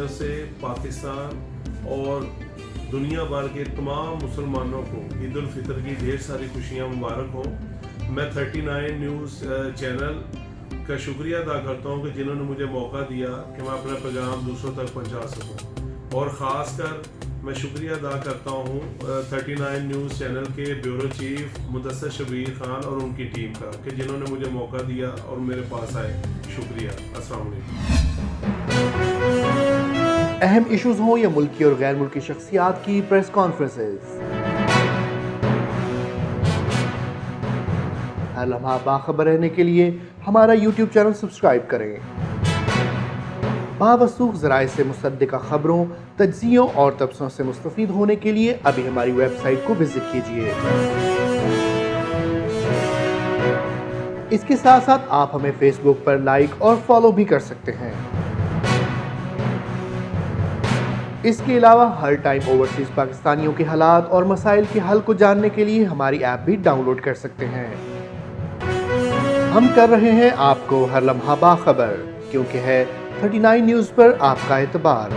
سے پاکستان اور دنیا بھر کے تمام مسلمانوں کو عید الفطر کی ڈھیر ساری خوشیاں مبارک ہوں۔ میں 39 نیوز چینل کا شکریہ ادا کرتا ہوں کہ جنہوں نے مجھے موقع دیا کہ میں اپنا پیغام دوسروں تک پہنچا سکوں، اور خاص کر میں شکریہ ادا کرتا ہوں 39 نیوز چینل کے بیورو چیف مدثر شبیر خان اور ان کی ٹیم کا کہ جنہوں نے مجھے موقع دیا اور میرے پاس آئے۔ شکریہ۔ السلام علیکم۔ اہم ایشوز ہوں یا ملکی اور غیر ملکی شخصیات کی پریس کانفرنسز، ہر لمحہ باخبر رہنے کے لیے ہمارا یوٹیوب چینل سبسکرائب کریں۔ باوثوق ذرائع سے مصدقہ خبروں، تجزیوں اور تبصروں سے مستفید ہونے کے لیے ابھی ہماری ویب سائٹ کو وزٹ کیجیے۔ اس کے ساتھ ساتھ آپ ہمیں فیس بک پر لائک اور فالو بھی کر سکتے ہیں۔ اس کے علاوہ ہر ٹائم اوورسیز پاکستانیوں کے حالات اور مسائل کے حل کو جاننے کے لیے ہماری ایپ بھی ڈاؤن لوڈ کر سکتے ہیں۔ ہم کر رہے ہیں آپ کو ہر لمحہ باخبر، کیونکہ ہے 39 نیوز پر آپ کا اعتبار۔